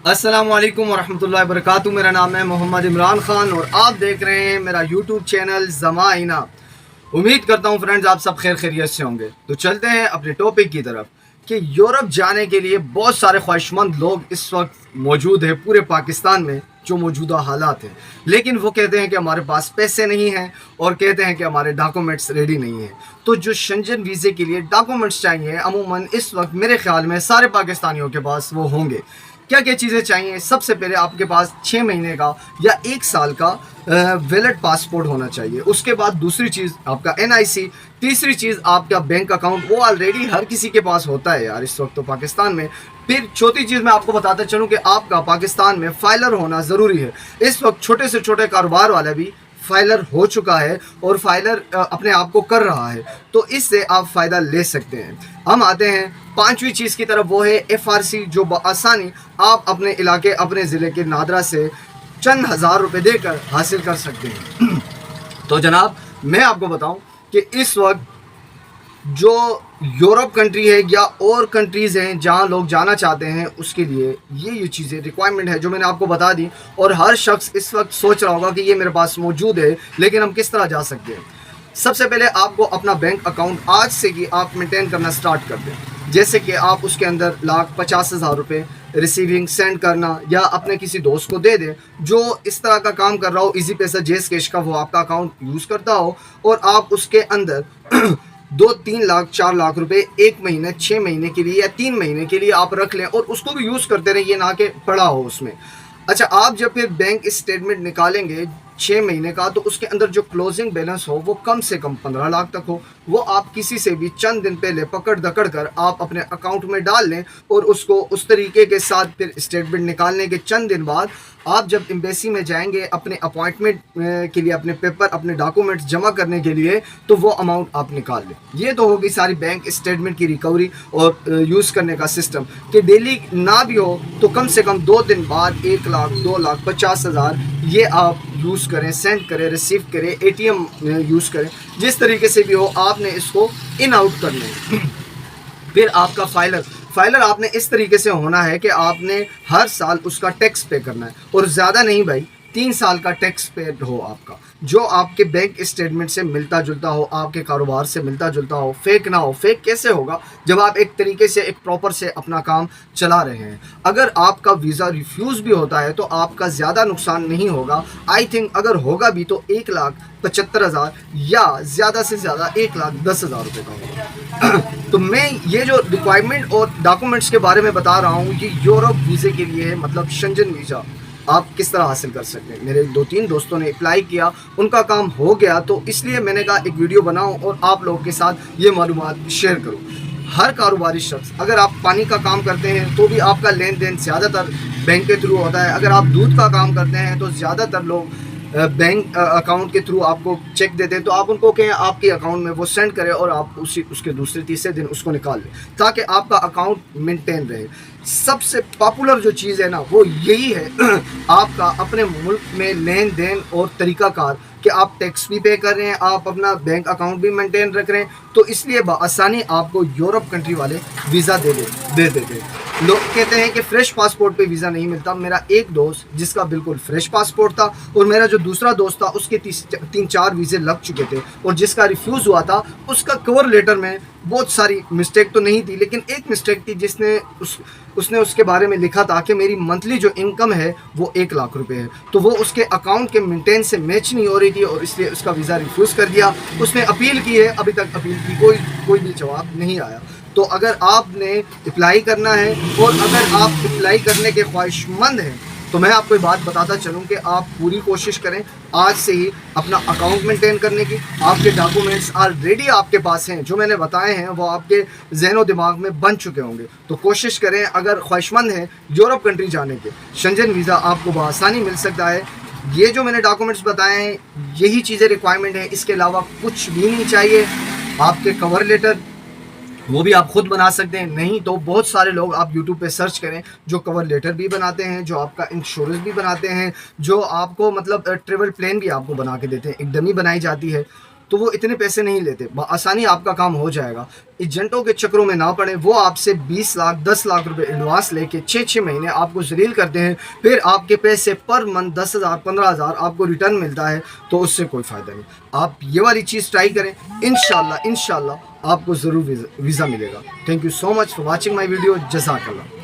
अस्सलाम वालेकुम वरहमतुल्लाहि वबरकातुहू। मेरा नाम है मोहम्मद इमरान खान और आप देख रहे हैं मेरा यूट्यूब चैनल ज़माइना। उम्मीद करता हूँ फ्रेंड्स आप सब खैर खैरियत से होंगे। तो चलते हैं अपने टॉपिक की तरफ कि यूरोप जाने के लिए बहुत सारे ख्वाहिशमंद लोग इस वक्त मौजूद हैं पूरे पाकिस्तान में जो मौजूदा हालात हैं, लेकिन वो कहते हैं कि हमारे पास पैसे नहीं हैं और कहते हैं कि हमारे डॉक्यूमेंट्स रेडी नहीं हैं। तो जो शेंजन वीज़े के लिए डॉक्यूमेंट्स चाहिए अमूमन इस वक्त मेरे ख्याल में सारे पाकिस्तानियों के पास वो होंगे। क्या क्या चीज़ें चाहिए? सबसे पहले आपके पास 6 महीने का या 1 साल का वैलिड पासपोर्ट होना चाहिए। उसके बाद दूसरी चीज़ आपका NIC। तीसरी चीज़ आपका बैंक अकाउंट, वो ऑलरेडी हर किसी के पास होता है यार इस वक्त तो पाकिस्तान में। फिर चौथी चीज़ मैं आपको बताता चलूँ कि आपका पाकिस्तान में फाइलर होना ज़रूरी है। इस वक्त छोटे से छोटे कारोबार वाला भी फाइलर हो चुका है और फाइलर अपने आप को कर रहा है, तो इससे आप फ़ायदा ले सकते हैं। हम आते हैं पांचवी चीज़ की तरफ, वो है FRC, जो बआसानी आप अपने इलाके अपने ज़िले के नादरा से चंद हज़ार रुपये देकर हासिल कर सकते हैं। तो जनाब मैं आपको बताऊं कि इस वक्त जो यूरोप कंट्री है या और कंट्रीज़ हैं जहां लोग जाना चाहते हैं उसके लिए ये चीज़ें रिक्वायरमेंट है जो मैंने आपको बता दी, और हर शख्स इस वक्त सोच रहा होगा कि ये मेरे पास मौजूद है लेकिन हम किस तरह जा सकते हैं। सबसे पहले आपको अपना बैंक अकाउंट आज से ही आप मेंटेन करना स्टार्ट कर दें। जैसे कि आप उसके अंदर 1,50,000 रुपये रिसीविंग सेंड करना या अपने किसी दोस्त को दे दें जो इस तरह का काम कर रहा हो, इजी पैसा जेस कैश का वो आपका अकाउंट यूज़ करता हो, और आप उसके अंदर 2-3 लाख 4 लाख रुपए 1 महीने 6 महीने के लिए या 3 महीने के लिए आप रख लें और उसको भी यूज़ करते रहें, ये ना कि पड़ा हो उसमें। अच्छा, आप जब फिर बैंक स्टेटमेंट निकालेंगे 6 महीने का, तो उसके अंदर जो क्लोजिंग बैलेंस हो वो कम से कम 15 लाख तक हो। वो आप किसी से भी चंद दिन पहले पकड़ दकड़ कर आप अपने अकाउंट में डाल लें और उसको उस तरीके के साथ फिर स्टेटमेंट निकालने के चंद दिन बाद आप जब एम्बेसी में जाएंगे अपने अपॉइंटमेंट के लिए, अपने पेपर अपने डॉक्यूमेंट्स जमा करने के लिए, तो वो अमाउंट आप निकाल लें। ये तो होगी सारी बैंक स्टेटमेंट की रिकवरी और यूज़ करने का सिस्टम कि डेली ना भी हो तो कम से कम 2 दिन बाद 1 लाख 2 लाख 50,000 ये आप यूज़ करें, सेंड करें, रिसीव करें, ATM यूज़ करें, जिस तरीके से भी हो आपने इसको इन आउट करना है। फिर आपका फाइलर आपने इस तरीके से होना है कि आपने हर साल उसका टैक्स पे करना है, और ज़्यादा नहीं भाई, 3 साल का टैक्स पे हो आपका, जो आपके बैंक स्टेटमेंट से मिलता जुलता हो, आपके कारोबार से मिलता जुलता हो, फेक ना हो। फेक कैसे होगा जब आप एक तरीके से एक प्रॉपर से अपना काम चला रहे हैं। अगर आपका वीज़ा रिफ्यूज़ भी होता है तो आपका ज़्यादा नुकसान नहीं होगा। आई थिंक अगर होगा भी तो 1,75,000 या ज़्यादा से ज़्यादा 1,10,000 रुपये का होगा। तो मैं ये जो रिक्वायरमेंट और डॉक्यूमेंट्स के बारे में बता रहा हूँ ये यूरोप वीज़े के लिए है, मतलब शेंजन वीज़ा आप किस तरह हासिल कर सकते हैं। मेरे 2-3 दोस्तों ने अप्लाई किया, उनका काम हो गया, तो इसलिए मैंने कहा एक वीडियो बनाऊं और आप लोगों के साथ ये मालूमात शेयर करूं। हर कारोबारी शख्स, अगर आप पानी का काम करते हैं तो भी आपका लेन देन ज़्यादातर बैंक के थ्रू होता है। अगर आप दूध का काम करते हैं तो ज़्यादातर लोग बैंक अकाउंट के थ्रू आपको चेक देते हैं, तो आप उनको कहें आपके अकाउंट में वो सेंड करें और आप उसके दूसरे तीसरे दिन उसको निकाल लें ताकि आपका अकाउंट मेंटेन रहे। सबसे पॉपुलर जो चीज़ है ना वो यही है आपका अपने मुल्क में लेन देन और तरीक़ाकार कि आप टैक्स भी पे कर रहे हैं, आप अपना बैंक अकाउंट भी मेंटेन रख रहे हैं, तो इसलिए बआसानी आपको यूरोप कंट्री वाले वीज़ा दे देते हैं। लोग कहते हैं कि फ़्रेश पासपोर्ट पे वीज़ा नहीं मिलता। मेरा एक दोस्त जिसका बिल्कुल फ़्रेश पासपोर्ट था और मेरा जो दूसरा दोस्त था उसके 3-4 वीज़े लग चुके थे, और जिसका रिफ्यूज़ हुआ था उसका कवर लेटर में बहुत सारी मिस्टेक तो नहीं थी, लेकिन एक मिस्टेक थी उसने उसके बारे में लिखा था कि मेरी मंथली जो इनकम है वो 1 लाख रुपए है, तो वो उसके अकाउंट के मेंटेन से मैच नहीं हो रही थी और इसलिए उसका वीज़ा रिफ्यूज़ कर दिया। उसने अपील की है, अभी तक अपील की कोई भी जवाब नहीं आया। तो अगर आपने अप्लाई करना है और अगर आप अप्लाई करने के ख्वाहिशमंद हैं तो मैं आपको एक बात बताता चलूँ कि आप पूरी कोशिश करें आज से ही अपना अकाउंट मेंटेन करने की। आपके डॉक्यूमेंट्स ऑलरेडी आपके पास हैं, जो मैंने बताए हैं वो आपके ज़हन दिमाग में बन चुके होंगे। तो कोशिश करें, अगर ख्वाहिशमंद हैं यूरोप कंट्री जाने के, शेंजन वीज़ा आपको बआसानी मिल सकता है। ये जो मैंने डॉक्यूमेंट्स बताए हैं यही चीज़ें रिक्वायरमेंट है, इसके अलावा कुछ भी नहीं चाहिए। आपके कवर लेटर वो भी आप खुद बना सकते हैं, नहीं तो बहुत सारे लोग आप YouTube पे सर्च करें जो कवर लेटर भी बनाते हैं, जो आपका इंश्योरेंस भी बनाते हैं, जो आपको मतलब ट्रेवल प्लान भी आपको बना के देते हैं, एक डमी बनाई जाती है। تو وہ اتنے پیسے نہیں لیتے، بآسانی آپ کا کام ہو جائے گا۔ ایجنٹوں کے چکروں میں نہ پڑیں، وہ آپ سے 20 لاکھ 10 لاکھ روپے ایڈوانس لے کے 6 مہینے آپ کو ذلیل کرتے ہیں، پھر آپ کے پیسے پر منتھ 10,000 15,000 آپ کو ریٹرن ملتا ہے، تو اس سے کوئی فائدہ نہیں۔ آپ یہ والی چیز ٹرائی کریں، انشاءاللہ آپ کو ضرور ویزا ملے گا۔ Thank you so much for watching my video, جزاک اللہ۔